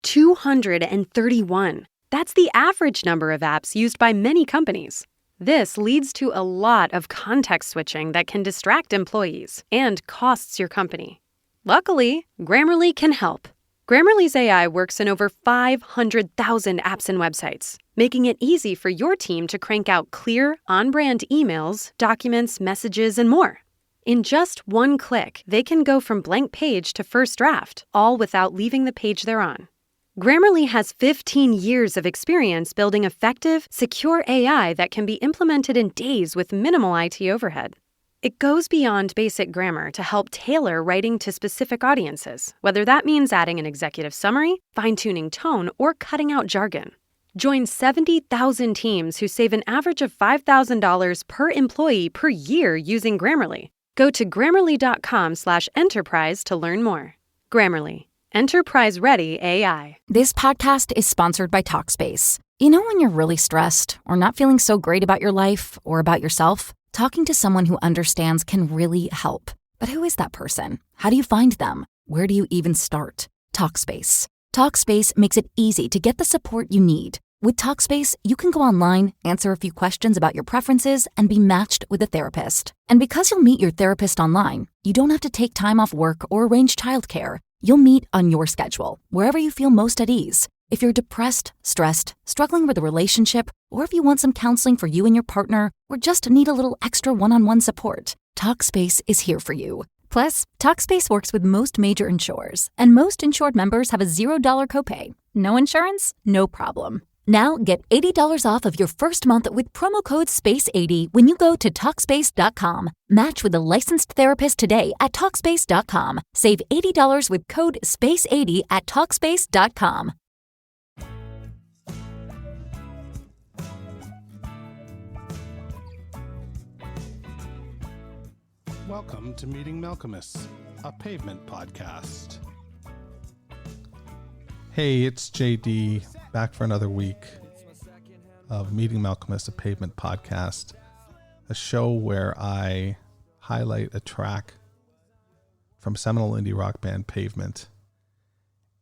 231. That's the average number of apps used by many companies. This leads to a lot of context switching that can distract employees and costs your company. Luckily, Grammarly can help. Grammarly's AI works in over 500,000 apps and websites, making it easy for your team to crank out clear, on-brand emails, documents, messages, and more. In just one click, they can go from blank page to first draft, all without leaving the page they're on. Grammarly has 15 years of experience building effective, secure AI that can be implemented in days with minimal IT overhead. It goes beyond basic grammar to help tailor writing to specific audiences, whether that means adding an executive summary, fine-tuning tone, or cutting out jargon. Join 70,000 teams who save an average of $5,000 per employee per year using Grammarly. Go to grammarly.com/enterprise to learn more. Grammarly, enterprise-ready AI. This podcast is sponsored by Talkspace. You know when you're really stressed or not feeling so great about your life or about yourself? Talking to someone who understands can really help. But who is that person? How do you find them? Where do you even start? Talkspace. Talkspace makes it easy to get the support you need. With Talkspace, you can go online, answer a few questions about your preferences, and be matched with a therapist. And because you'll meet your therapist online, you don't have to take time off work or arrange childcare. You'll meet on your schedule, wherever you feel most at ease. If you're depressed, stressed, struggling with a relationship, or if you want some counseling for you and your partner, or just need a little extra one-on-one support, Talkspace is here for you. Plus, Talkspace works with most major insurers, and most insured members have a $0 copay. No insurance? No problem. Now get $80 off of your first month with promo code SPACE80 when you go to Talkspace.com. Match with a licensed therapist today at Talkspace.com. Save $80 with code SPACE80 at Talkspace.com. Welcome to Meeting Malcolmus, a pavement podcast. Hey, it's JD, back for another week of Meeting Malcolmus, a pavement podcast, a show where I highlight a track from seminal indie rock band Pavement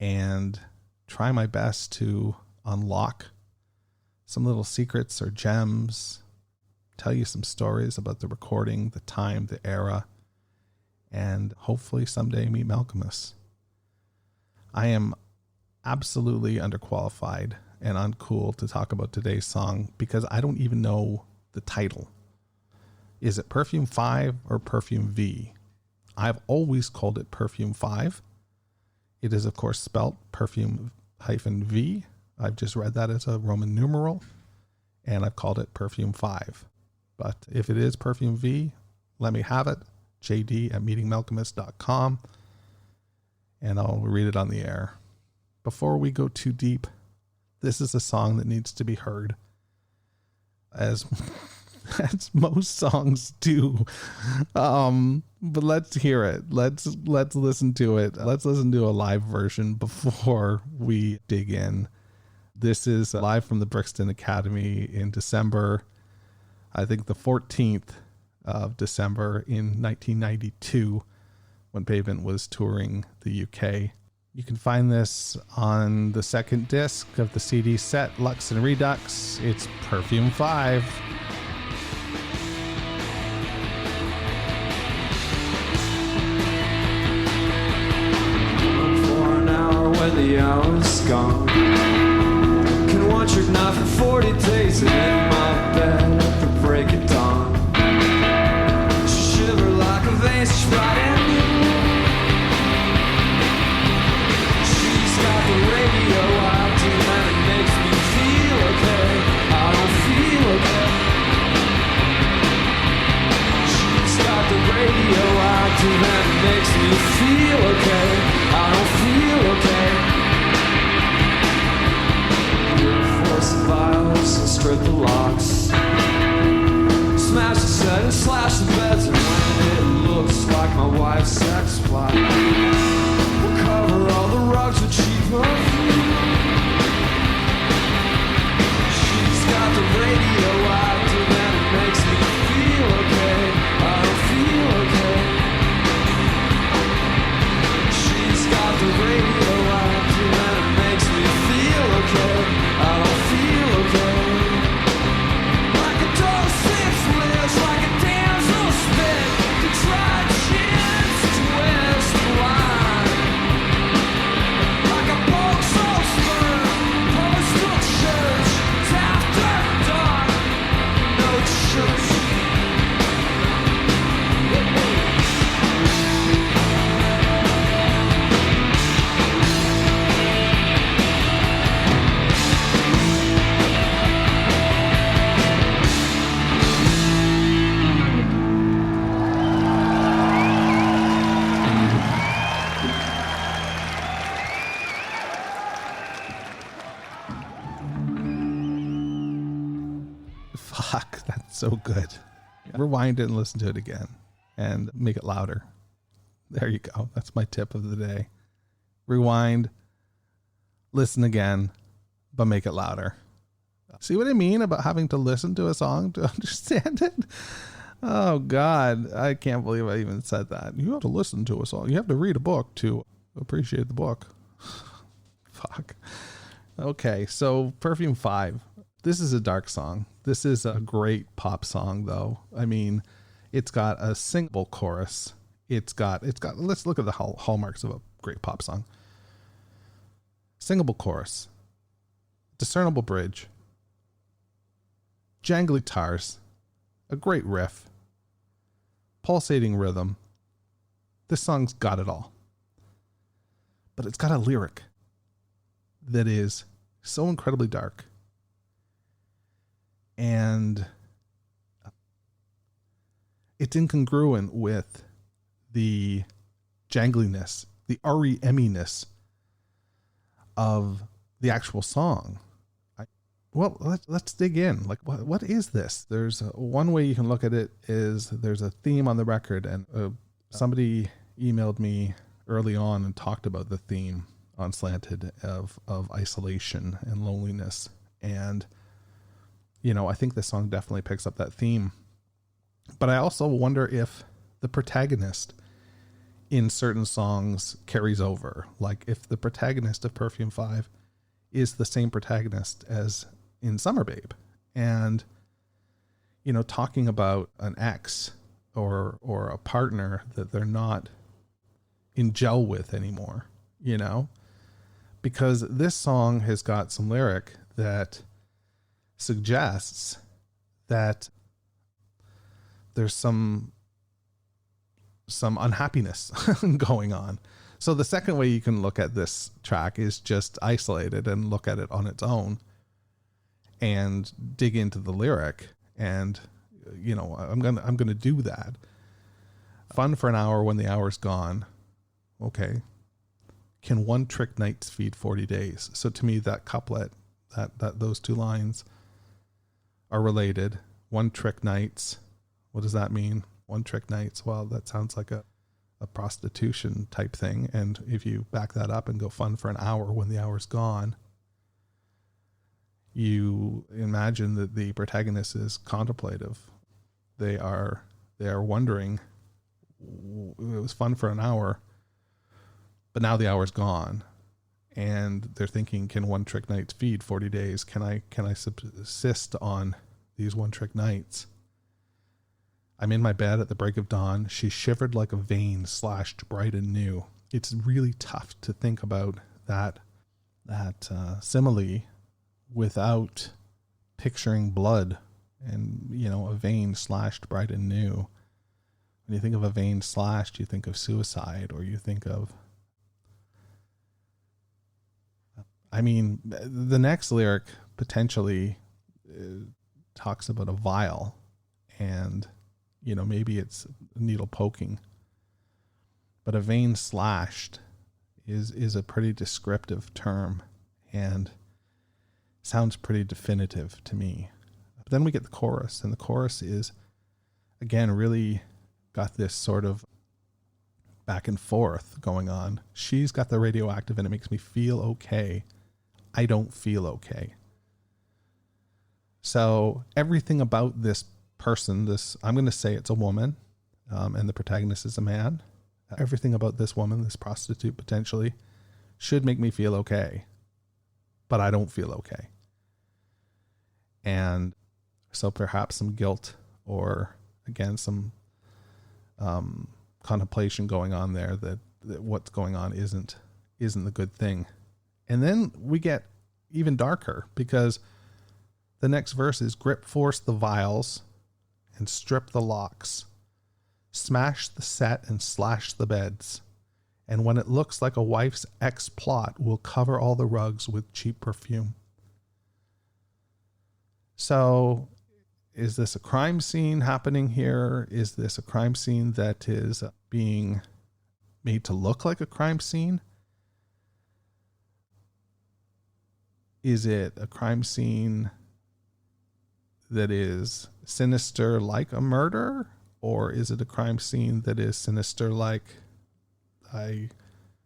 and try my best to unlock some little secrets or gems, tell you some stories about the recording, the time, the era, and hopefully someday meet Malcolmus. I am absolutely underqualified and uncool to talk about today's song because I don't even know the title. Is it Perfume-V or Perfume-V? I've always called it Perfume-V. It is, of course, spelt Perfume-V. I've just read that as a Roman numeral, and I've called it Perfume-V. But if it is Perfume-V, let me have it. JD at meetingmalcolmus.com, and I'll read it on the air. Before we go too deep, this is a song that needs to be heard, as most songs do. But let's hear it. Let's listen to it. Let's listen to a live version before we dig in. This is live from the Brixton Academy in December, I think the 14th of December in 1992, when Pavement was touring the UK. You can find this on the second disc of the CD set, Lux and Redux. It's Perfume-V. For an hour when the hour's gone, can watch your knife for 40 days and in my bed at the break of dawn. Shiver like a vase right in you. She's got the radio out and it makes me feel okay. I don't feel okay. She's got the radio out and it makes me feel okay. I don't feel okay. Force the vials and strip the locks. Fuck, that's so good. Yeah. Rewind it and listen to it again and make it louder. There you go. That's my tip of the day. Rewind, listen again, but make it louder. See what I mean about having to listen to a song to understand it? Oh, God. I can't believe I even said that. You have to listen to a song. You have to read a book to appreciate the book. Fuck. Okay, so Perfume-V. This is a dark song. This is a great pop song, though. I mean, it's got a singable chorus. It's got, let's look at the hallmarks of a great pop song. Singable chorus. Discernible bridge. Jangly guitars. A great riff. Pulsating rhythm. This song's got it all. But it's got a lyric that is so incredibly dark. And it's incongruent with the jangliness, the REM-iness of the actual song. Well, let's dig in. Like, what is this? There's one way you can look at it is there's a theme on the record, and somebody emailed me early on and talked about the theme on Slanted of isolation and loneliness. And, you know, I think this song definitely picks up that theme. But I also wonder if the protagonist in certain songs carries over. Like if the protagonist of Perfume-V is the same protagonist as in Summer Babe, and, you know, talking about an ex or a partner that they're not in gel with anymore, you know, because this song has got some lyric that suggests that there's some unhappiness going on. So the second way you can look at this track is just isolated and look at it on its own and dig into the lyric. And, you know, I'm going to do that. Fun for an hour when the hour's gone. Okay. Can one trick nights feed 40 days? So to me, that couplet, that those two lines are related. One trick nights. What does that mean? One trick nights. Well, that sounds like a prostitution type thing. And if you back that up and go fun for an hour when the hour's gone, you imagine that the protagonist is contemplative. They are wondering, it was fun for an hour, but now the hour's gone. And they're thinking, can one trick nights feed 40 days? Can I subsist on these one trick nights? I'm in my bed at the break of dawn. She shivered like a vein slashed bright and new. It's really tough to think about that simile without picturing blood and, you know, a vein slashed bright and new. When you think of a vein slashed, you think of suicide, or you think of, I mean, the next lyric potentially talks about a vial, and, you know, maybe it's needle poking, but a vein slashed is a pretty descriptive term and sounds pretty definitive to me. But then we get the chorus, and the chorus is, again, really got this sort of back and forth going on. She's got the radioactive and it makes me feel okay. I don't feel okay. So everything about this person, I'm going to say it's a woman, and the protagonist is a man. Everything about this woman, this prostitute potentially, should make me feel okay, but I don't feel okay. And so perhaps some guilt, or again, some contemplation going on there that what's going on isn't the good thing. And then we get even darker, because the next verse is grip force the vials and strip the locks, smash the set and slash the beds. And when it looks like a wife's ex-plot, we'll cover all the rugs with cheap perfume. So is this a crime scene happening here? Is this a crime scene that is being made to look like a crime scene? Is it a crime scene that is sinister like a murder, or is it a crime scene that is sinister like I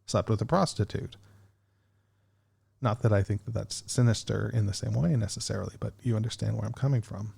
slept with a prostitute? Not that I think that that's sinister in the same way necessarily, but you understand where I'm coming from.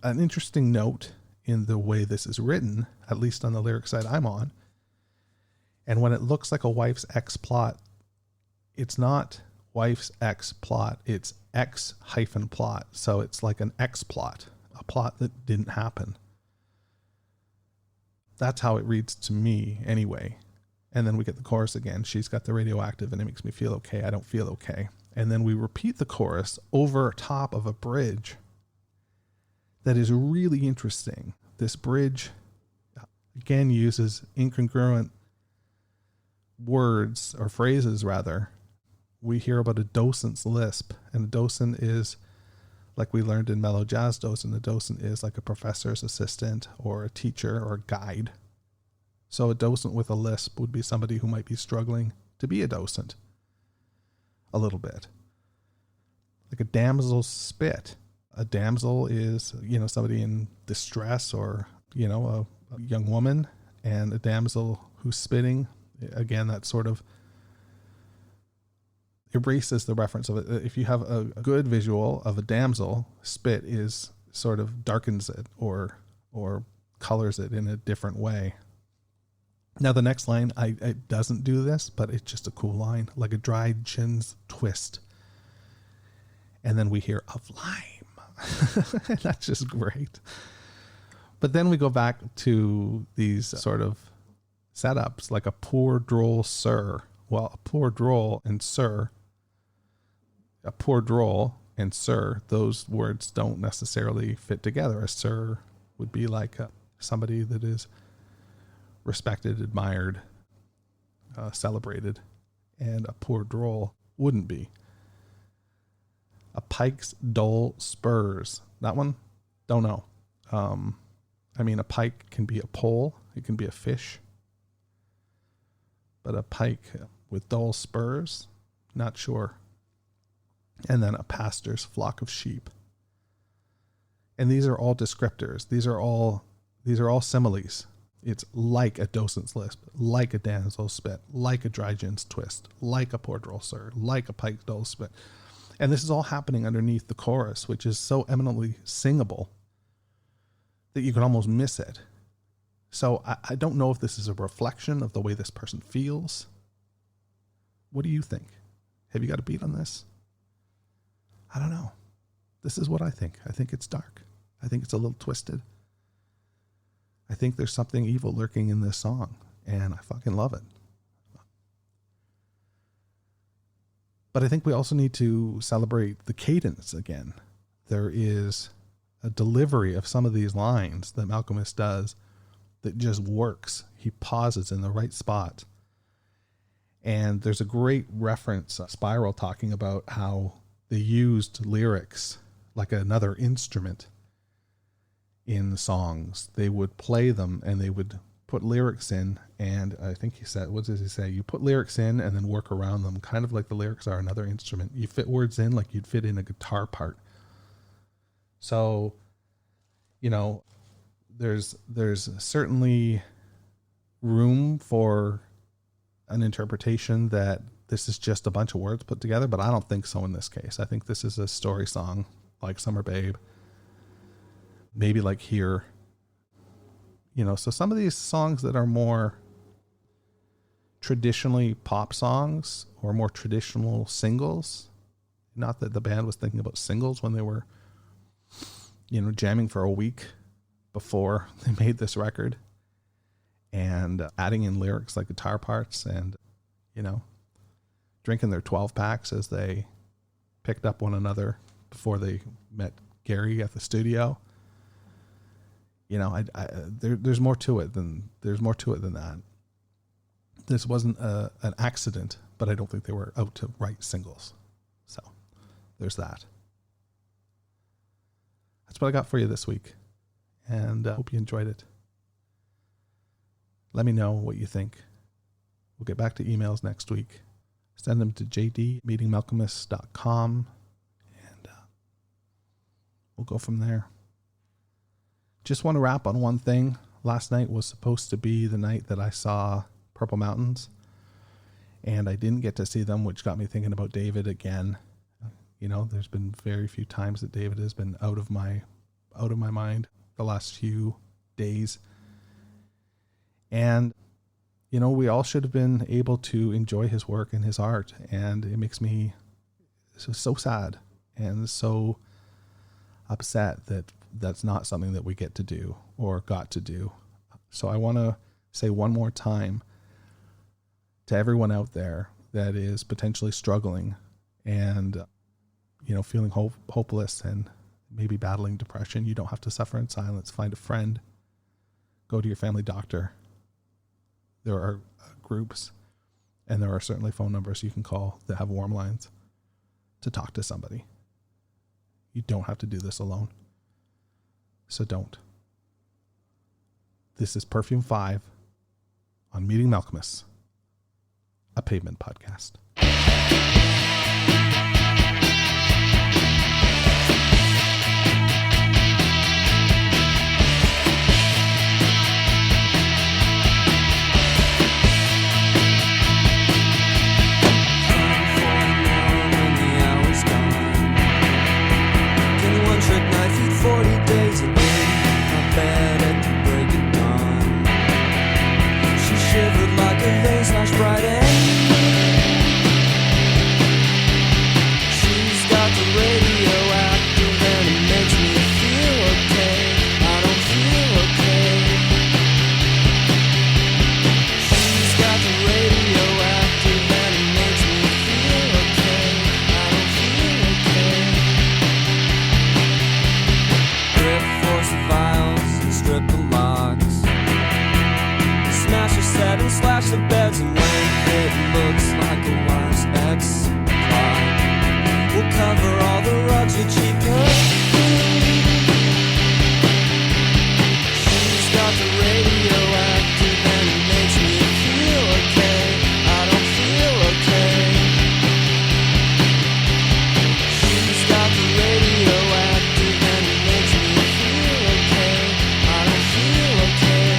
An interesting note in the way this is written, at least on the lyric side I'm on, and when it looks like a wife's ex plot, it's not wife's ex plot, it's X hyphen plot. So it's like an X plot, a plot that didn't happen. That's how it reads to me anyway. And then we get the chorus again. She's got the radioactive and it makes me feel okay. I don't feel okay. And then we repeat the chorus over top of a bridge that is really interesting. This bridge, again, uses incongruent words or phrases, rather. We hear about a docent's lisp, and a docent is, like we learned in mellow jazz docent, a docent is like a professor's assistant or a teacher or a guide. So a docent with a lisp would be somebody who might be struggling to be a docent a little bit. Like a damsel's spit. A damsel is, somebody in distress, or, a young woman, and a damsel who's spitting. Again, that sort of erases the reference of it. If you have a good visual of a damsel, spit is sort of darkens it or colors it in a different way. Now the next line, it doesn't do this, but it's just a cool line, like a dried gin's twist. And then we hear of lime. That's just great. But then we go back to these sort of setups, like a poor droll sir. Well, a poor droll and sir, those words don't necessarily fit together. A sir would be like somebody that is respected, admired, celebrated, and a poor droll wouldn't be. A pike's dull spurs. That one? Don't know. A pike can be a pole. It can be a fish. But a pike with dull spurs? Not sure. And then a pastor's flock of sheep. And these are all descriptors. These are all similes. It's like a docent's lisp, like a damsel's spit, like a dry gin's twist, like a poor droll sir, like a pike's dull spit. And this is all happening underneath the chorus, which is so eminently singable that you can almost miss it. So I don't know if this is a reflection of the way this person feels. What do you think? Have you got a beat on this? I don't know. This is what I think. I think it's dark. I think it's a little twisted. I think there's something evil lurking in this song, and I fucking love it. But I think we also need to celebrate the cadence again. There is a delivery of some of these lines that Malcolmist does that just works. He pauses in the right spot. And there's a great reference, Spiral, talking about how they used lyrics like another instrument in songs. They would play them and they would put lyrics in, and I think he said, what does he say? You put lyrics in and then work around them, kind of like the lyrics are another instrument. You fit words in like you'd fit in a guitar part. So, there's certainly room for an interpretation that this is just a bunch of words put together, but I don't think so in this case. I think this is a story song like Summer Babe, maybe like Here. So some of these songs that are more traditionally pop songs or more traditional singles, not that the band was thinking about singles when they were, jamming for a week before they made this record and adding in lyrics like guitar parts and, drinking their 12 packs as they picked up one another before they met Gary at the studio. There's more to it than that. This wasn't an accident, but I don't think they were out to write singles. So there's that. That's what I got for you this week, and I hope you enjoyed it. Let me know what you think. We'll get back to emails next week. Send them to jd@meetingmalcolmists.com. And we'll go from there. Just want to wrap on one thing. Last night was supposed to be the night that I saw Purple Mountains, and I didn't get to see them, which got me thinking about David again. You know, there's been very few times that David has been out of my mind the last few days. And, you know, we all should have been able to enjoy his work and his art. And it makes me so sad and so upset that that's not something that we get to do or got to do. So I want to say one more time to everyone out there that is potentially struggling and, you know, feeling hopeless and maybe battling depression. You don't have to suffer in silence. Find a friend. Go to your family doctor. There are groups, and there are certainly phone numbers you can call that have warm lines to talk to somebody. You don't have to do this alone. So don't. This is Perfume-V on Meeting Malcolmus, a Pavement podcast. Slash the beds, and when it looks like a wise ex plot, we'll cover all the rugs with cheap perfume. She's got the radioactive and it makes me feel okay. I don't feel okay. She's got the radioactive and it makes me feel okay. I don't feel okay.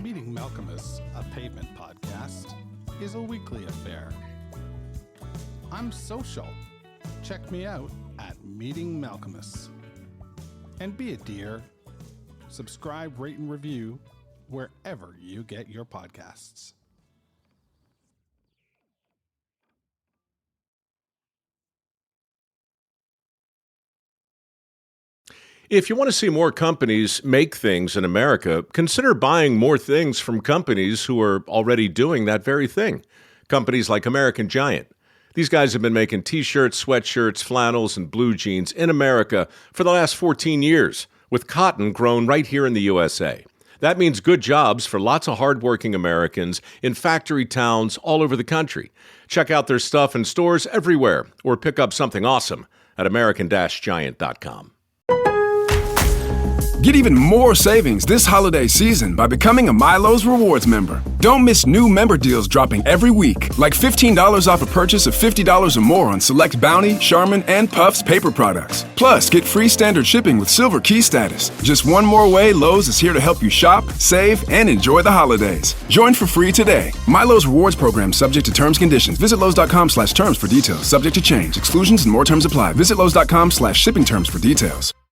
Meeting Malcolmus, a Pavement podcast, is a weekly affair. I'm social. Check me out at Meeting Malcolmus. And be a dear. Subscribe, rate, and review wherever you get your podcasts. If you want to see more companies make things in America, consider buying more things from companies who are already doing that very thing. Companies like American Giant. These guys have been making t-shirts, sweatshirts, flannels, and blue jeans in America for the last 14 years, with cotton grown right here in the USA. That means good jobs for lots of hardworking Americans in factory towns all over the country. Check out their stuff in stores everywhere, or pick up something awesome at American-Giant.com. Get even more savings this holiday season by becoming a Milo's Rewards member. Don't miss new member deals dropping every week, like $15 off a purchase of $50 or more on select Bounty, Charmin, and Puffs paper products. Plus, get free standard shipping with Silver Key status. Just one more way Lowe's is here to help you shop, save, and enjoy the holidays. Join for free today. Milo's Rewards program subject to terms and conditions. Visit Lowe's.com/terms for details. Subject to change. Exclusions and more terms apply. Visit Lowe's.com/shipping terms for details.